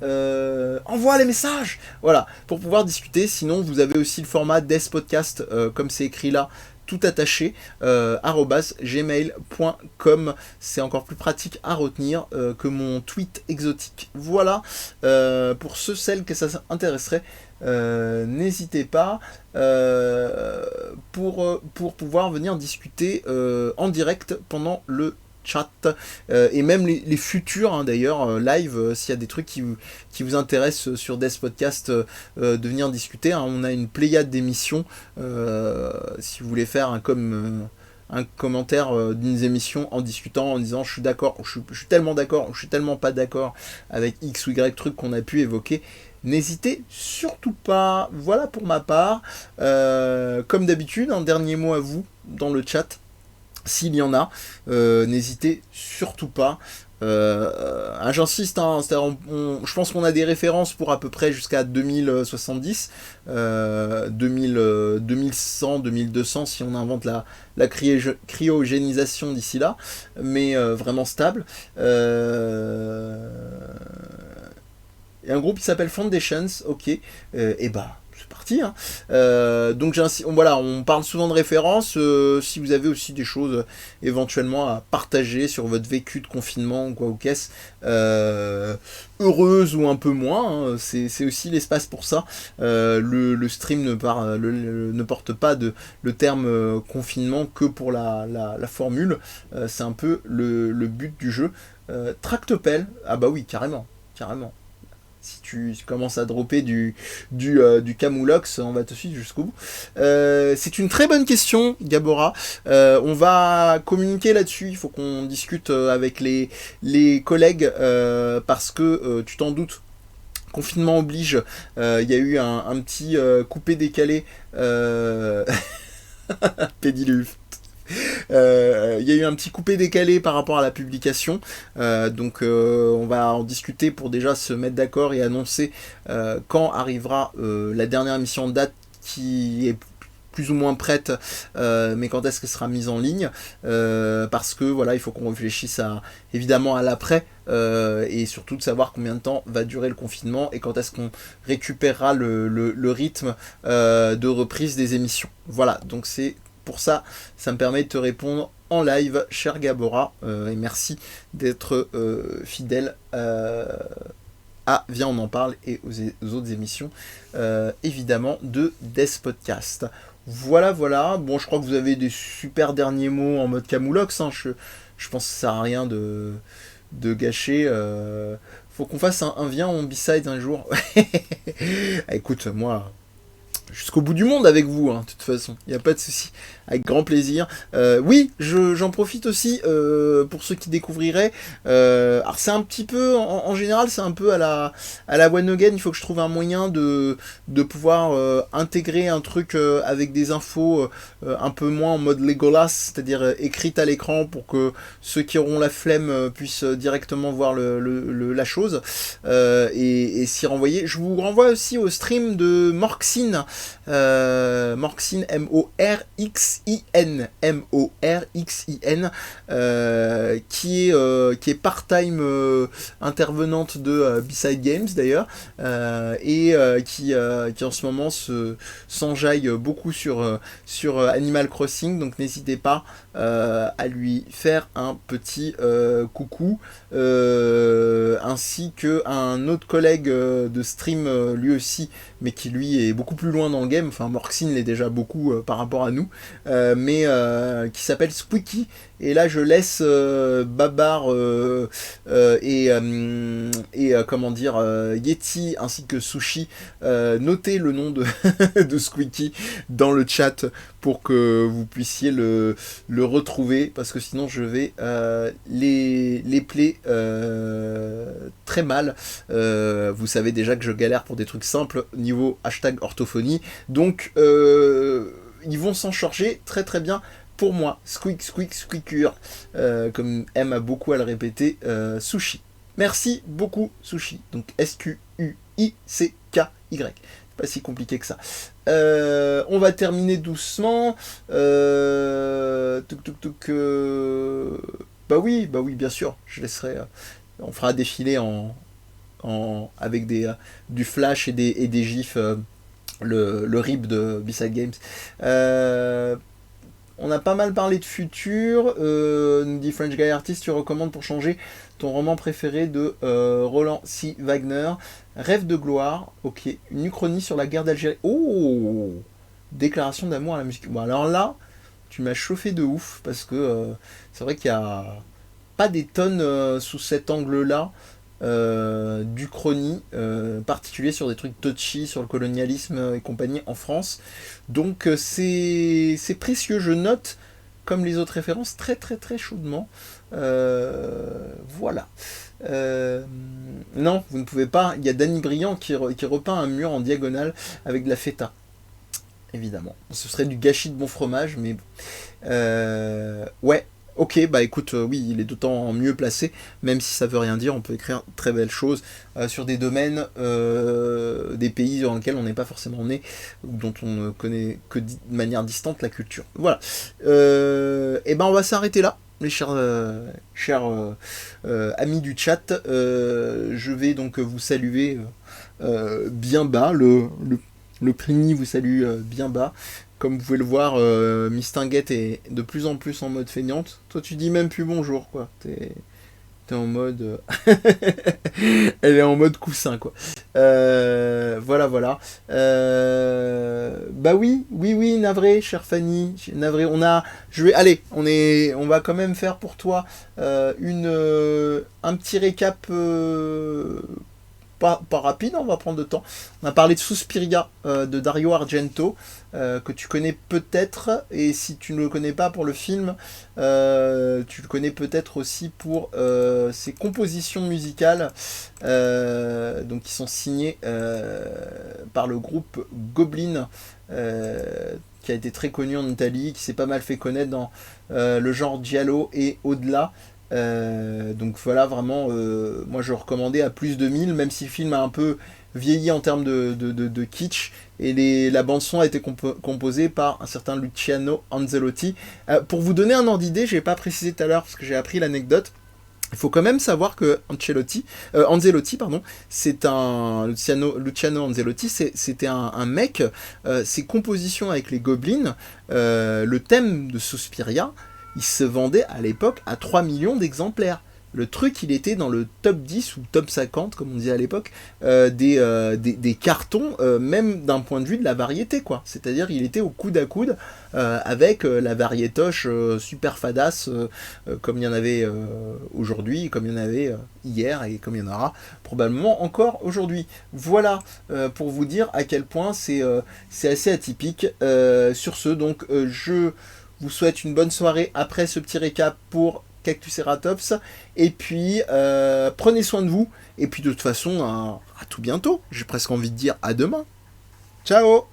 envoyer les messages, voilà, pour pouvoir discuter. Sinon vous avez aussi le format Death Podcast, comme c'est écrit là, tout attaché, @gmail.com. C'est encore plus pratique à retenir que mon tweet exotique. Voilà, pour celles que ça intéresserait, n'hésitez pas, pour pouvoir venir discuter en direct pendant le chat, et même les futurs, hein, d'ailleurs, live, s'il y a des trucs qui vous intéressent sur Death Podcast, de venir discuter, hein. On a une pléiade d'émissions, si vous voulez faire un commentaire d'une émission en discutant, en disant je suis d'accord, je suis tellement d'accord, je suis tellement pas d'accord avec X ou Y truc qu'on a pu évoquer, n'hésitez surtout pas. Voilà pour ma part. Comme d'habitude, un dernier mot à vous dans le chat, s'il y en a, n'hésitez surtout pas. J'insiste, hein, je pense qu'on a des références pour à peu près jusqu'à 2070, 2100, 2200 si on invente la cryogénisation d'ici là, mais vraiment stable. Il y a un groupe qui s'appelle Foundations, ok, et c'est parti, hein. Donc voilà, on parle souvent de références. Si vous avez aussi des choses éventuellement à partager sur votre vécu de confinement, quoi ou qu'est-ce, heureuse ou un peu moins, hein, c'est aussi l'espace pour ça. Le stream ne porte pas le terme confinement que pour la formule. C'est un peu le but du jeu. Tractopelle, ah bah oui, carrément. Si tu commences à dropper du Camoulox, on va te suivre jusqu'au bout. C'est une très bonne question, Gabora. On va communiquer là-dessus. Il faut qu'on discute avec les collègues, parce que tu t'en doutes. Confinement oblige. Il y a eu un petit coupé-décalé. Pédiluve. Il y a eu un petit coupé-décalé par rapport à la publication, donc on va en discuter pour déjà se mettre d'accord et annoncer quand arrivera la dernière émission de date, qui est plus ou moins prête, mais quand est-ce qu'elle sera mise en ligne, parce que voilà, il faut qu'on réfléchisse évidemment à l'après, et surtout de savoir combien de temps va durer le confinement et quand est-ce qu'on récupérera le rythme de reprise des émissions. Voilà, donc c'est pour ça, ça me permet de te répondre en live, cher Gabora, et merci d'être fidèle à Viens on en parle et aux autres émissions, évidemment, de Death Podcast. Voilà, voilà. Bon, je crois que vous avez des super derniers mots en mode Camoulox. Hein. Je pense que ça sert à rien de gâcher. Faut qu'on fasse un Viens on B-side un jour. Écoute, moi, jusqu'au bout du monde avec vous, hein, de toute façon. Il n'y a pas de souci. Avec grand plaisir. Oui, j'en profite aussi pour ceux qui découvriraient. Alors c'est un petit peu, en général, c'est un peu à la One Again. Il faut que je trouve un moyen de pouvoir intégrer un truc avec des infos un peu moins en mode Legolas, c'est-à-dire écrites à l'écran pour que ceux qui auront la flemme puissent directement voir la chose et s'y renvoyer. Je vous renvoie aussi au stream de Morxine. Morxine, Morxin, qui est part-time intervenante de B-Side Games d'ailleurs, et qui en ce moment s'enjaille beaucoup sur Animal Crossing, donc n'hésitez pas à lui faire un petit coucou, ainsi qu'un autre collègue de stream lui aussi, mais qui lui est beaucoup plus loin dans le game, enfin Morxine l'est déjà beaucoup par rapport à nous, mais qui s'appelle Squeaky, et là je laisse Babar et comment dire, Yeti ainsi que Sushi noter le nom de Squeaky dans le chat pour que vous puissiez le retrouver, parce que sinon je vais les play très mal. Vous savez déjà que je galère pour des trucs simples niveau hashtag orthophonie, donc ils vont s'en charger très très bien pour moi. Squeak, squeak, squeakur, comme aime beaucoup à le répéter Sushi. Merci beaucoup Sushi, donc SQUICKY. Pas si compliqué que ça. On va terminer doucement. Bah oui, bien sûr. Je laisserai. On fera défiler avec du flash et des gifs le RIP de B-Side Games. On a pas mal parlé de futur. Nous dit French Guy Artist, tu recommandes pour changer ton roman préféré de Roland C. Wagner. Rêve de gloire. Ok. Une uchronie sur la guerre d'Algérie. Oh, déclaration d'amour à la musique. Bon, alors là, tu m'as chauffé de ouf, parce que c'est vrai qu'il y a pas des tonnes sous cet angle-là d'Uchronie, particulier sur des trucs touchy, sur le colonialisme et compagnie en France. Donc c'est précieux, je note comme les autres références très très très chaudement. Voilà. Non, vous ne pouvez pas. Il y a Danny Briand qui repeint un mur en diagonale avec de la feta. Évidemment. Ce serait du gâchis de bon fromage, mais ouais. Ok, bah écoute, oui, il est d'autant mieux placé, même si ça veut rien dire, on peut écrire très belles choses sur des domaines, des pays dans lesquels on n'est pas forcément né, dont on ne connaît que de manière distante la culture. Voilà. Et ben on va s'arrêter là, mes chers amis du chat. Je vais donc vous saluer bien bas, le Primi vous salue bien bas. Comme vous pouvez le voir, Mistinguette est de plus en plus en mode feignante. Toi, tu dis même plus bonjour, quoi. T'es en mode... Elle est en mode coussin, quoi. Voilà. Bah oui, navré, chère Fanny. Navré, allez, on va quand même faire pour toi un petit récap... Pas rapide, on va prendre de temps. On a parlé de Suspiria de Dario Argento, que tu connais peut-être, et si tu ne le connais pas pour le film, tu le connais peut-être aussi pour ses compositions musicales, donc qui sont signées par le groupe Goblin, qui a été très connu en Italie, qui s'est pas mal fait connaître dans le genre giallo et au-delà. Donc voilà, vraiment, moi je recommandais à plus de 1000, même si le film a un peu vieilli en termes de kitsch. Et la bande-son a été composée par un certain Luciano Angelotti. Pour vous donner un ordre d'idée, j'ai pas précisé tout à l'heure parce que j'ai appris l'anecdote. Il faut quand même savoir que Angelotti, pardon, c'est un Luciano Angelotti, c'était un mec. Ses compositions avec les Gobelins, le thème de Suspiria, il se vendait à l'époque à 3 millions d'exemplaires. Le truc, il était dans le top 10 ou top 50, comme on disait à l'époque, des cartons, même d'un point de vue de la variété, quoi. C'est-à-dire, il était au coude à coude avec la variétoche super fadasse, comme il y en avait aujourd'hui, comme il y en avait hier, et comme il y en aura probablement encore aujourd'hui. Voilà, pour vous dire à quel point c'est assez atypique. Sur ce, donc, je vous souhaite une bonne soirée après ce petit récap pour Cactuceratops. Et puis, prenez soin de vous. Et puis, de toute façon, à tout bientôt. J'ai presque envie de dire à demain. Ciao!